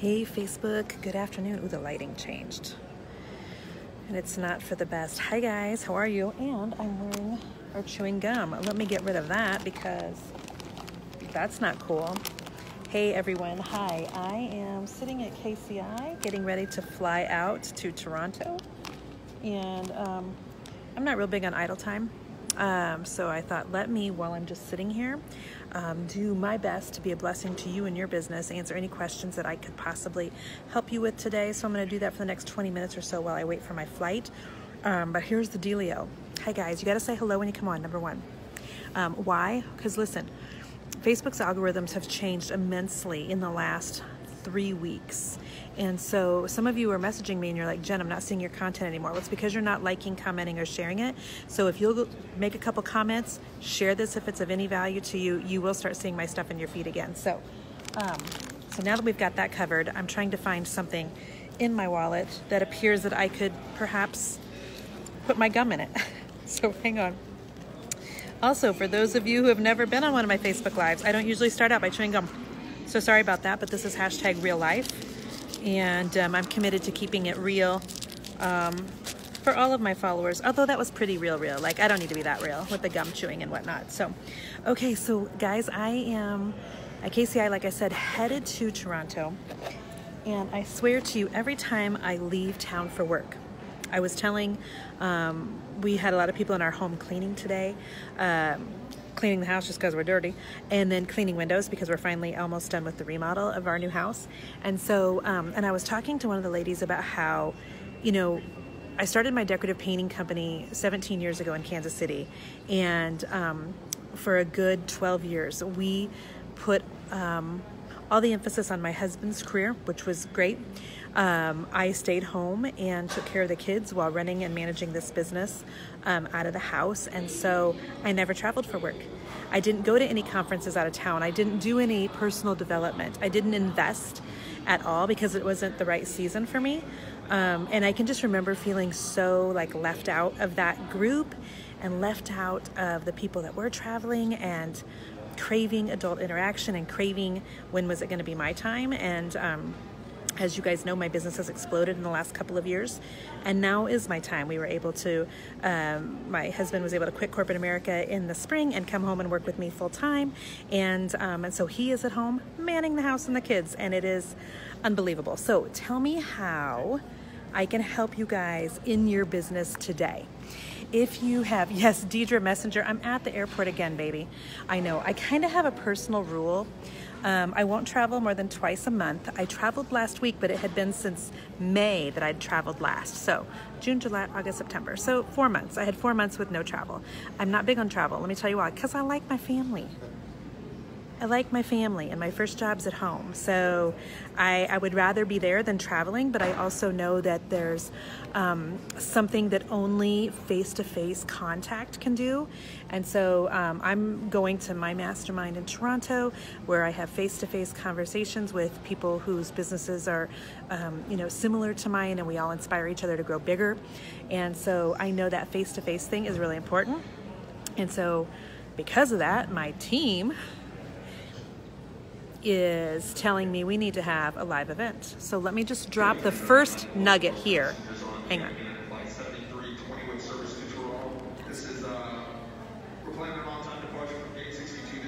Hey Facebook, good afternoon. Ooh, the lighting changed. And it's not for the best. Hi guys, how are you? And I'm wearing or chewing gum. Let me get rid of that because that's not cool. Hey everyone, hi. I am sitting at KCI getting ready to fly out to Toronto. And I'm not real big on idle time. So I thought, let me, while I'm just sitting here, do my best to be a blessing to you and your business, answer any questions that I could possibly help you with today. So I'm going to do that for the next 20 minutes or so while I wait for my flight. But here's the dealio. Hi guys, you got to say hello when you come on, number one. Why? Because listen, Facebook's algorithms have changed immensely in the last 3 weeks. And so some of you are messaging me and you're like, Jen, I'm not seeing your content anymore. Well, it's because you're not liking, commenting, or sharing it. So if you'll make a couple comments, share this if it's of any value to you, you will start seeing my stuff in your feed again. So now that we've got that covered, I'm trying to find something in my wallet that appears that I could perhaps put my gum in it. So hang on. Also, for those of you who have never been on one of my Facebook Lives, I don't usually start out by chewing gum. So sorry about that, but this is hashtag real life. And I'm committed to keeping it real for all of my followers. Although that was pretty real. Like, I don't need to be that real with the gum chewing and whatnot. So, okay, so guys, I am at KCI, like I said, headed to Toronto. And I swear to you, every time I leave town for work, I was telling, we had a lot of people in our home cleaning today. Cleaning the house just because we're dirty, and then cleaning windows because we're finally almost done with the remodel of our new house. And so, and I was talking to one of the ladies about how, you know, I started my decorative painting company 17 years ago in Kansas City. And for a good 12 years, we put all the emphasis on my husband's career, which was great. I stayed home and took care of the kids while running and managing this business out of the house. And so I never traveled for work. I didn't go to any conferences out of town. I didn't do any personal development. I didn't invest at all because it wasn't the right season for me. And I can just remember feeling so like left out of that group and left out of the people that were traveling and craving adult interaction and craving when was it going to be my time. And as you guys know, my business has exploded in the last couple of years, and now is my time. We were able to, my husband was able to quit corporate America in the spring and come home and work with me full time. And so he is at home manning the house and the kids, and it is unbelievable. So tell me how I can help you guys in your business today. If you have, yes, Deidre Messenger, I'm at the airport again, baby. I know, I kind of have a personal rule. I won't travel more than twice a month. I traveled last week, but it had been since May that I'd traveled last. So June, July, August, September. So 4 months. I had 4 months with no travel. I'm not big on travel. Let me tell you why. Because I like my family. I like my family, and my first job's at home. So I would rather be there than traveling, but I also know that there's something that only face-to-face contact can do. And so I'm going to my mastermind in Toronto where I have face-to-face conversations with people whose businesses are you know, similar to mine, and we all inspire each other to grow bigger. And so I know that face-to-face thing is really important. And so because of that, my team is telling me we need to have a live event. So let me just drop the first nugget here. Hang on.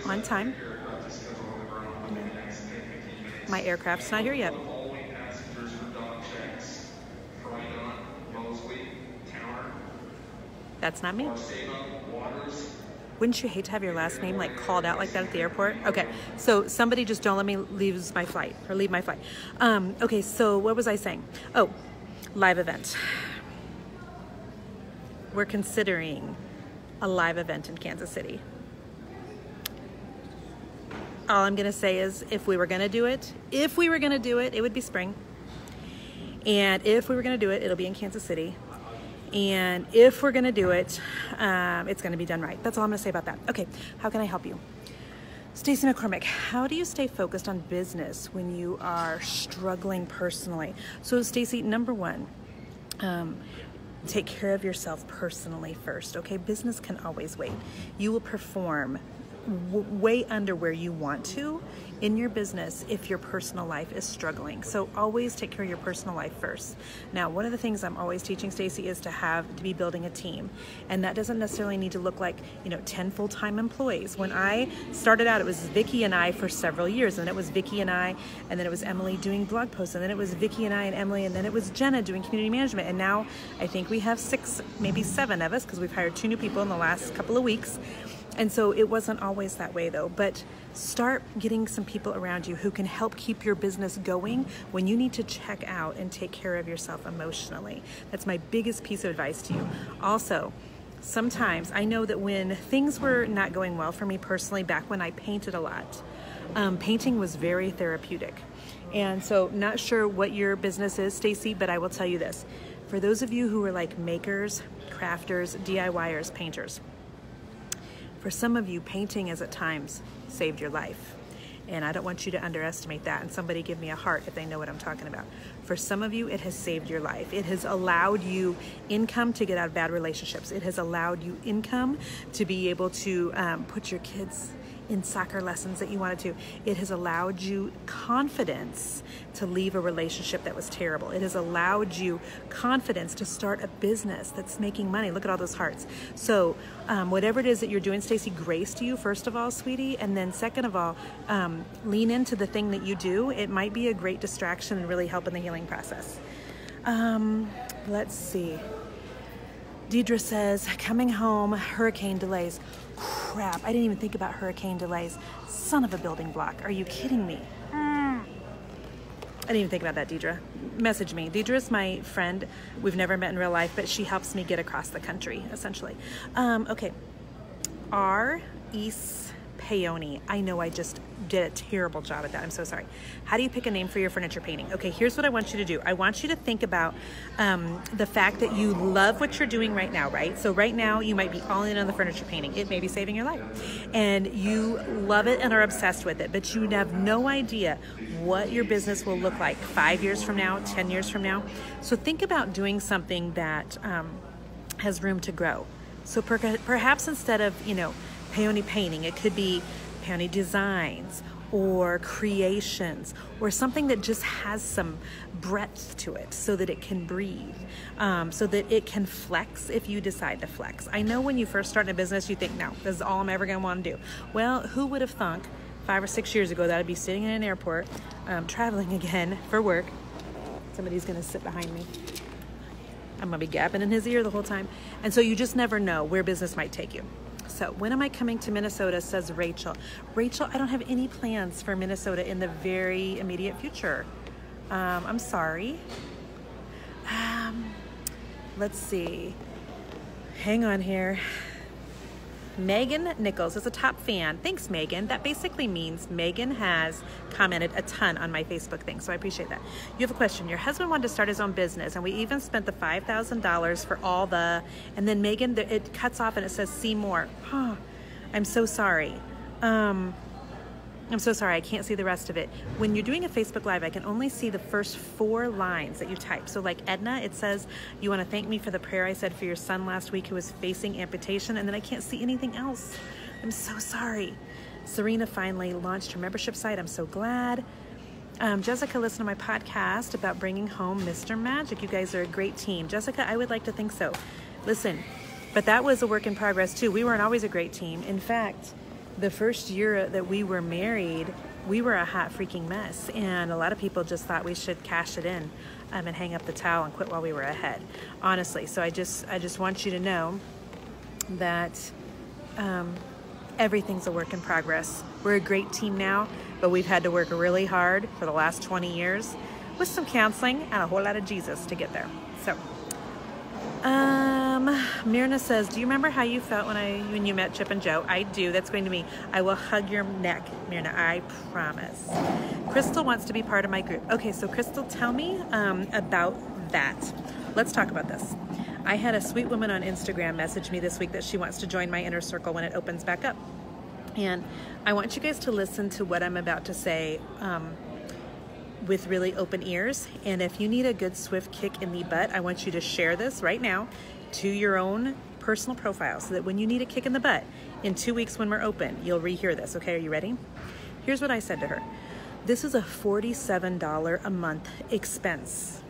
On time. My aircraft's not here yet. That's not me. Wouldn't you hate to have your last name like called out like that at the airport? Okay, so somebody just don't let me leave my flight. Okay, so what was I saying? Oh, live event. We're considering a live event in Kansas City. All I'm gonna say is if we were gonna do it, it would be spring. And if we were gonna do it, it'll be in Kansas City. And if we're gonna do it, it's gonna be done right. That's all I'm gonna say about that. Okay, how can I help you? Stacey McCormick, how do you stay focused on business when you are struggling personally? So Stacey, number one, take care of yourself personally first, okay? Business can always wait. You will perform way under where you want to in your business if your personal life is struggling. So always take care of your personal life first. Now, one of the things I'm always teaching Stacy is to be building a team. And that doesn't necessarily need to look like, 10 full-time employees. When I started out, it was Vicki and I for several years. And then it was Vicki and I, and then it was Emily doing blog posts. And then it was Vicki and I and Emily, and then it was Jenna doing community management. And now I think we have 6, maybe 7 of us, because we've hired 2 new people in the last couple of weeks. And so it wasn't always that way though, but start getting some people around you who can help keep your business going when you need to check out and take care of yourself emotionally. That's my biggest piece of advice to you. Also, sometimes I know that when things were not going well for me personally, back when I painted a lot, painting was very therapeutic. And so not sure what your business is, Stacy, but I will tell you this. For those of you who are like makers, crafters, DIYers, painters, for some of you, painting has at times saved your life. And I don't want you to underestimate that. And somebody give me a heart if they know what I'm talking about. For some of you, it has saved your life. It has allowed you income to get out of bad relationships. It has allowed you income to be able to put your kids in soccer lessons that you wanted to. It has allowed you confidence to leave a relationship that was terrible. It has allowed you confidence to start a business that's making money. Look at all those hearts. So whatever it is that you're doing, Stacy, grace to you, first of all, sweetie. And then second of all, lean into the thing that you do. It might be a great distraction and really help in the healing process. Let's see. Deidre says, coming home, hurricane delays. Crap, I didn't even think about hurricane delays. Son of a building block. Are you kidding me? I didn't even think about that, Deidre. Message me. Deidre is my friend. We've never met in real life, but she helps me get across the country, essentially. Okay. R. East Peony. I know I just did a terrible job at that. I'm so sorry. How do you pick a name for your furniture painting? Okay, here's what I want you to do. I want you to think about the fact that you love what you're doing right now, right? So right now you might be all in on the furniture painting. It may be saving your life. And you love it and are obsessed with it, but you have no idea what your business will look like 5 years from now, 10 years from now. So think about doing something that has room to grow. So perhaps instead of, peony painting, it could be peony designs or creations or something that just has some breadth to it so that it can breathe, so that it can flex if you decide to flex. I know when you first start in a business, you think, no, this is all I'm ever going to want to do. Well, who would have thunk 5 or 6 years ago that I'd be sitting in an airport, traveling again for work. Somebody's going to sit behind me. I'm going to be gapping in his ear the whole time. And so you just never know where business might take you. So when am I coming to Minnesota, says Rachel. Rachel, I don't have any plans for Minnesota in the very immediate future. I'm sorry. Let's see. Hang on here. Megan Nichols is a top fan. Thanks, Megan. That basically means Megan has commented a ton on my Facebook thing, so I appreciate that. You have a question. Your husband wanted to start his own business, and we even spent the $5,000 for all the, and then Megan, it cuts off and it says, see more. Huh. I'm so sorry. I'm so sorry, I can't see the rest of it. When you're doing a Facebook Live, I can only see the first 4 lines that you type. So like Edna, it says, you want to thank me for the prayer I said for your son last week who was facing amputation, and then I can't see anything else. I'm so sorry. Serena finally launched her membership site. I'm so glad. Jessica listened to my podcast about bringing home Mr. Magic. You guys are a great team. Jessica, I would like to think so. Listen, but that was a work in progress too. We weren't always a great team. In fact, the first year that we were married, we were a hot freaking mess. And a lot of people just thought we should cash it in and hang up the towel and quit while we were ahead. Honestly, so I just want you to know that everything's a work in progress. We're a great team now, but we've had to work really hard for the last 20 years with some counseling and a whole lot of Jesus to get there. So, Myrna says, do you remember how you felt when you met Chip and Joe? I do. That's going to me. I will hug your neck, Myrna. I promise. Crystal wants to be part of my group. Okay, so Crystal, tell me about that. Let's talk about this. I had a sweet woman on Instagram message me this week that she wants to join my inner circle when it opens back up. And I want you guys to listen to what I'm about to say with really open ears. And if you need a good swift kick in the butt, I want you to share this right now to your own personal profile so that when you need a kick in the butt in 2 weeks when we're open, you'll rehear this. Okay, are you ready? Here's what I said to her. This is a $47 a month expense.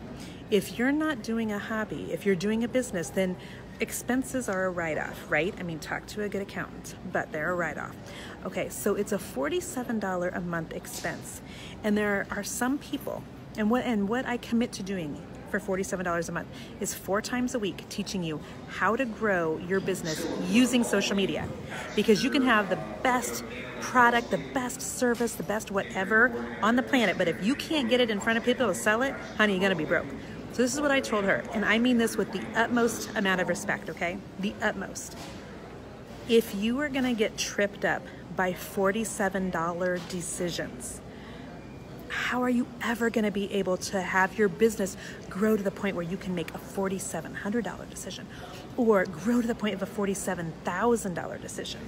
If you're not doing a hobby, if you're doing a business, then expenses are a write-off, right? I mean, talk to a good accountant, but they're a write-off. Okay, so it's a $47 a month expense. And there are some people, and what I commit to doing for $47 a month is 4 times a week teaching you how to grow your business using social media. Because you can have the best product, the best service, the best whatever on the planet, but if you can't get it in front of people to sell it, honey, you're gonna be broke. So this is what I told her, and I mean this with the utmost amount of respect, okay? The utmost. If you are gonna get tripped up by $47 decisions, how are you ever gonna be able to have your business grow to the point where you can make a $4,700 decision or grow to the point of a $47,000 decision?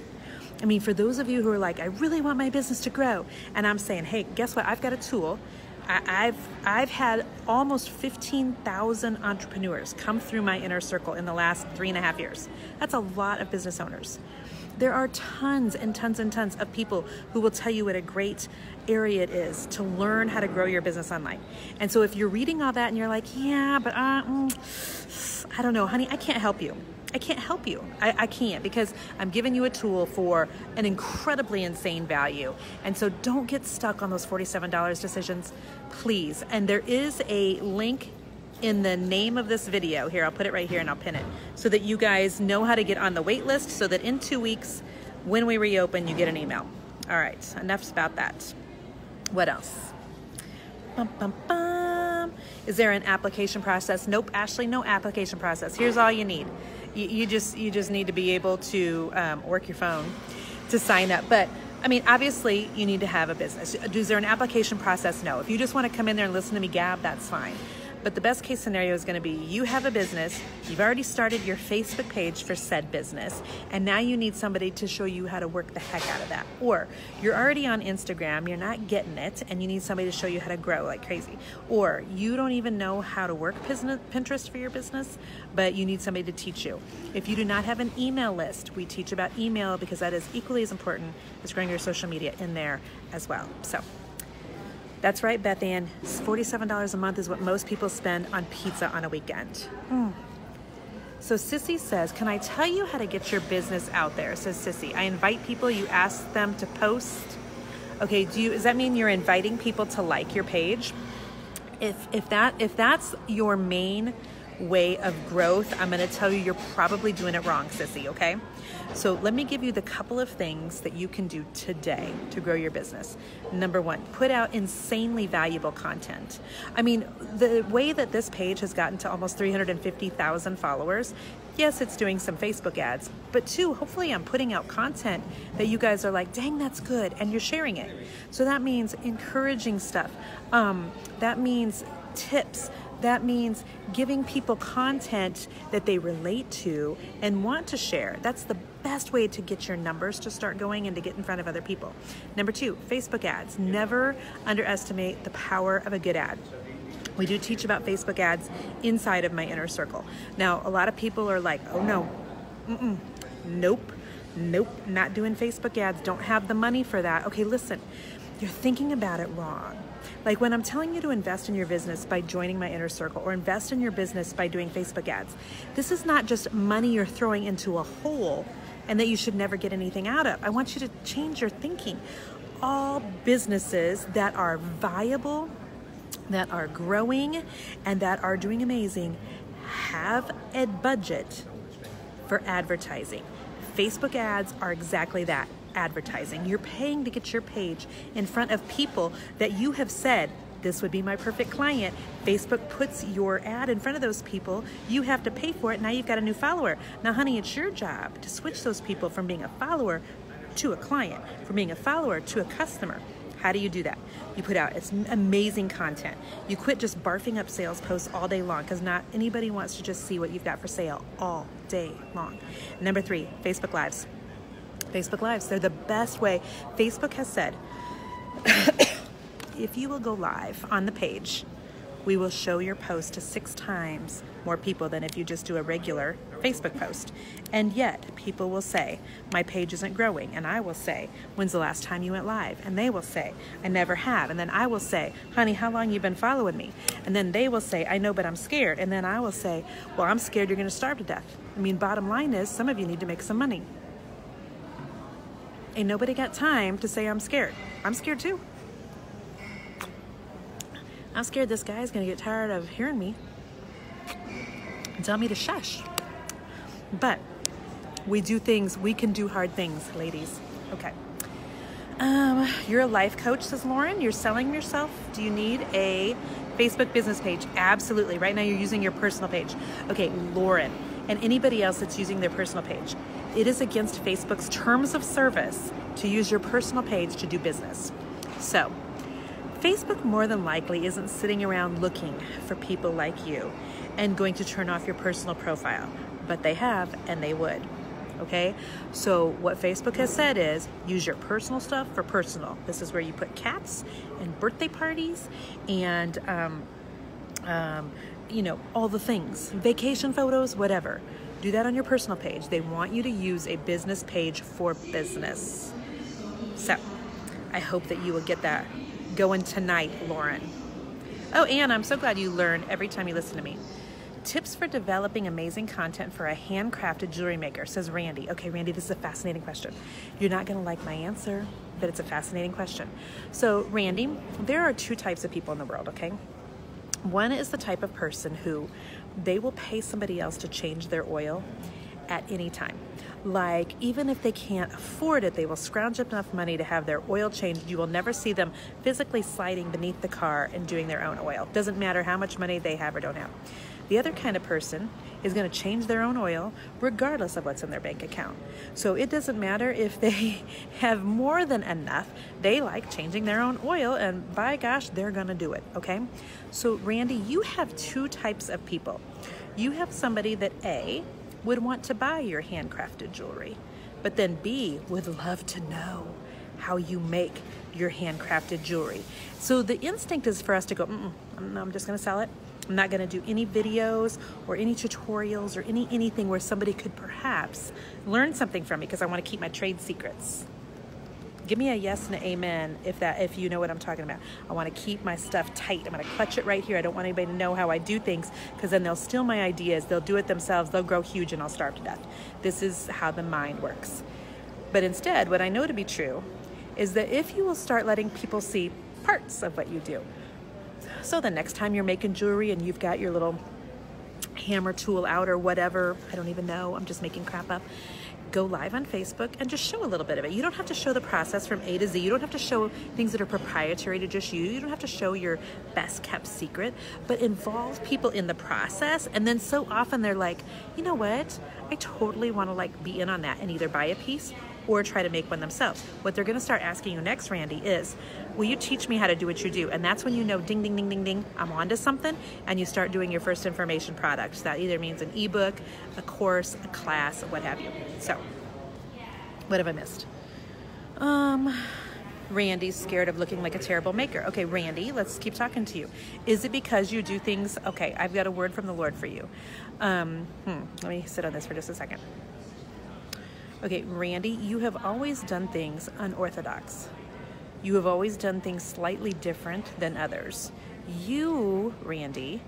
I mean, for those of you who are like, I really want my business to grow, and I'm saying, hey, guess what? I've got a tool. I've had almost 15,000 entrepreneurs come through my inner circle in the last 3.5 years. That's a lot of business owners. There are tons and tons and tons of people who will tell you what a great area it is to learn how to grow your business online. And so if you're reading all that and you're like, yeah, but I don't know, honey, I can't help you. I can't help you. I can't, because I'm giving you a tool for an incredibly insane value. And so don't get stuck on those $47 decisions, please. And there is a link in the name of this video. Here, I'll put it right here and I'll pin it so that you guys know how to get on the wait list so that in 2 weeks, when we reopen, you get an email. All right, enough about that. What else? Bum, bum, bum. Is there an application process? Nope, Ashley, no application process. Here's all you need. You just need to be able to work your phone to sign up. But I mean, obviously you need to have a business. Is there an application process? No. If you just want to come in there and listen to me gab, that's fine. But the best case scenario is going to be you have a business, you've already started your Facebook page for said business, and now you need somebody to show you how to work the heck out of that. Or you're already on Instagram, you're not getting it, and you need somebody to show you how to grow like crazy. Or you don't even know how to work Pinterest for your business, but you need somebody to teach you. If you do not have an email list, we teach about email because that is equally as important as growing your social media in there as well. So that's right, Beth Ann. $47 a month is what most people spend on pizza on a weekend. So Sissy says, can I tell you how to get your business out there? Says Sissy. I invite people, you ask them to post. Okay, does that mean you're inviting people to like your page? If that's your main way of growth, I'm going to tell you you're probably doing it wrong, Sissy, okay? So let me give you the couple of things that you can do today to grow your business. Number 1, put out insanely valuable content. I mean, the way that this page has gotten to almost 350,000 followers, yes, it's doing some Facebook ads, but 2, hopefully I'm putting out content that you guys are like, dang, that's good, and you're sharing it. So that means encouraging stuff. That means tips. That means giving people content that they relate to and want to share. That's the best way to get your numbers to start going and to get in front of other people. Number 2, Facebook ads. Never underestimate the power of a good ad. We do teach about Facebook ads inside of my inner circle. Now, a lot of people are like, oh no, nope, not doing Facebook ads. Don't have the money for that. Okay, listen, you're thinking about it wrong. Like when I'm telling you to invest in your business by joining my inner circle or invest in your business by doing Facebook ads, this is not just money you're throwing into a hole and that you should never get anything out of. I want you to change your thinking. All businesses that are viable, that are growing, and that are doing amazing have a budget for advertising. Facebook ads are exactly that. Advertising. You're paying to get your page in front of people that you have said, this would be my perfect client. Facebook puts your ad in front of those people. You have to pay for it. Now you've got a new follower. Now, honey, it's your job to switch those people from being a follower to a client, from being a follower to a customer. How do you do that? You put out amazing content. You quit just barfing up sales posts all day long, because not anybody wants to just see what you've got for sale all day long. Number 3, Facebook Lives. Facebook Lives, they're the best way. Facebook has said, if you will go live on the page we will show your post to 6 times more people than if you just do a regular Facebook post. And yet people will say, my page isn't growing. And I will say, when's the last time you went live? And they will say, I never have. And then I will say, honey, how long you been following me? And then they will say, I know, but I'm scared. And then I will say, well, I'm scared you're going to starve to death. I mean, bottom line is some of you need to make some money. Ain't nobody got time to say I'm scared. I'm scared too. I'm scared this guy's gonna get tired of hearing me and tell me to shush. But we do things, we can do hard things, ladies. Okay. You're a life coach, says Lauren. You're selling yourself. Do you need a Facebook business page? Absolutely. Right now you're using your personal page. Okay, Lauren, and anybody else that's using their personal page. It is against Facebook's terms of service to use your personal page to do business. So, Facebook more than likely isn't sitting around looking for people like you and going to turn off your personal profile, but they have and they would, okay? So what Facebook has said is use your personal stuff for personal. This is where you put cats and birthday parties and, you know, all the things, vacation photos, whatever. Do that on your personal page. They want you to use a business page for business. So I hope that you will get that going tonight, Lauren. Oh, and I'm so glad you learn every time you listen to me. Tips for developing amazing content for a handcrafted jewelry maker, says Randy. Okay, Randy, this is a fascinating question. You're not going to like my answer, but it's a fascinating question. So, Randy, there are 2 types of people in the world, okay? One is the type of person who they will pay somebody else to change their oil at any time. Like, even if they can't afford it, they will scrounge up enough money to have their oil changed. You will never see them physically sliding beneath the car and doing their own oil. Doesn't matter how much money they have or don't have. The other kind of person is going to change their own oil regardless of what's in their bank account. So it doesn't matter if they have more than enough. They like changing their own oil, and by gosh, they're going to do it, okay? So Randy, you have 2 types of people. You have somebody that A, would want to buy your handcrafted jewelry, but then B, would love to know how you make your handcrafted jewelry. So the instinct is for us to go, I'm just gonna sell it. I'm not gonna do any videos or any tutorials or anything where somebody could perhaps learn something from me because I wanna keep my trade secrets. Give me a yes and an amen if you know what I'm talking about. I want to keep my stuff tight. I'm going to clutch it right here. I don't want anybody to know how I do things because then they'll steal my ideas. They'll do it themselves. They'll grow huge and I'll starve to death. This is how the mind works. But instead, what I know to be true is that if you will start letting people see parts of what you do. So the next time you're making jewelry and you've got your little hammer tool out or whatever, I don't even know, I'm just making crap up. Go live on Facebook and just show a little bit of it. You don't have to show the process from A to Z. You don't have to show things that are proprietary to just you. You don't have to show your best kept secret, but involve people in the process. And then so often they're like, you know what? I totally want to like be in on that and either buy a piece or try to make one themselves. What they're going to start asking you next, Randy, is, will you teach me how to do what you do? And that's when you know, ding, ding, ding, ding, ding, I'm onto something, and you start doing your first information product. That either means an ebook, a course, a class, what have you. So, what have I missed? Randy's scared of looking like a terrible maker. Okay, Randy, let's keep talking to you. Is it because you do things? Okay, I've got a word from the Lord for you. Let me sit on this for just a second. Okay, Randy, you have always done things unorthodox. You have always done things slightly different than others. You, Randy,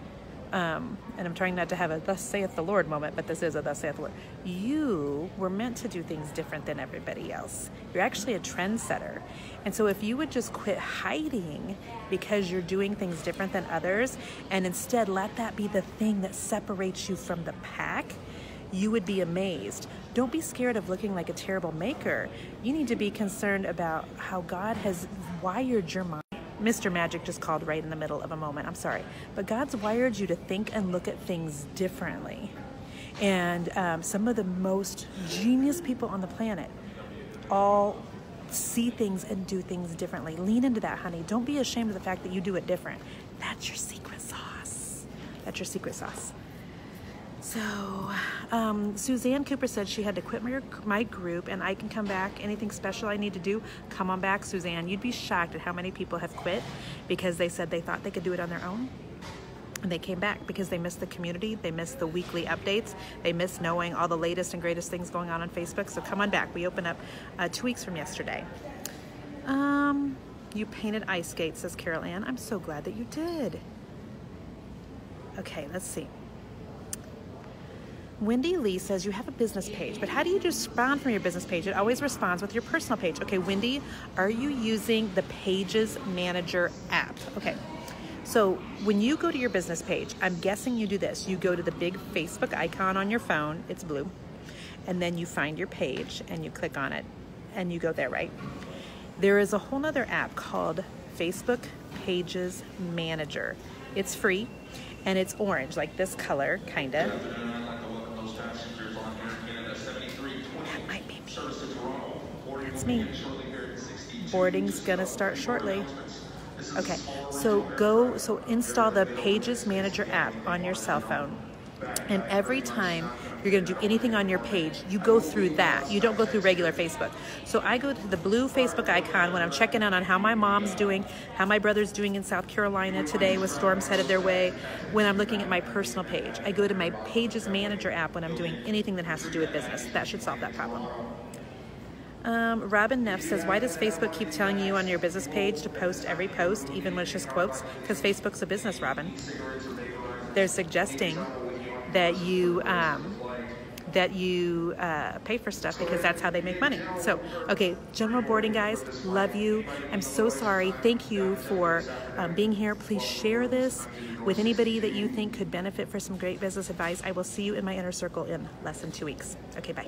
and I'm trying not to have a thus saith the Lord moment, but this is a thus saith the Lord. You were meant to do things different than everybody else. You're actually a trendsetter. And so if you would just quit hiding because you're doing things different than others and instead let that be the thing that separates you from the pack, you would be amazed. Don't be scared of looking like a terrible maker. You need to be concerned about how God has wired your mind. Mr. Magic just called right in the middle of a moment. I'm sorry. But God's wired you to think and look at things differently. And some of the most genius people on the planet all see things and do things differently. Lean into that, honey. Don't be ashamed of the fact that you do it different. That's your secret sauce. That's your secret sauce. So, Suzanne Cooper said she had to quit my group and I can come back. Anything special I need to do? Come on back, Suzanne. You'd be shocked at how many people have quit because they said they thought they could do it on their own. And they came back because they missed the community, they missed the weekly updates, they missed knowing all the latest and greatest things going on Facebook. So come on back. We open up 2 weeks from yesterday. You painted ice skates, says Carol Ann. I'm so glad that you did. Okay, let's see. Wendy Lee says you have a business page, but how do you respond from your business page? It always responds with your personal page. Okay, Wendy, are you using the Pages Manager app? Okay. So when you go to your business page, I'm guessing you do this. You go to the big Facebook icon on your phone, it's blue, and then you find your page and you click on it and you go there, right? There is a whole nother app called Facebook Pages Manager. It's free and it's orange, like this color, kinda. That might be me. That's me. Boarding's gonna start shortly. Okay, so install the Pages Manager app on your cell phone. And every time you're going to do anything on your page, you go through that. You don't go through regular Facebook. So I go to the blue Facebook icon when I'm checking out on how my mom's doing, how my brother's doing in South Carolina today with storms headed their way. When I'm looking at my personal page, I go to my Pages Manager app when I'm doing anything that has to do with business. That should solve that problem. Robin Neff says, why does Facebook keep telling you on your business page to post every post, even when it's just quotes? Because Facebook's a business, Robin. They're suggesting that you pay for stuff because that's how they make money. So, okay, General Boarding guys, love you. I'm so sorry. Thank you for being here. Please share this with anybody that you think could benefit for some great business advice. I will see you in my inner circle in less than 2 weeks. Okay, bye.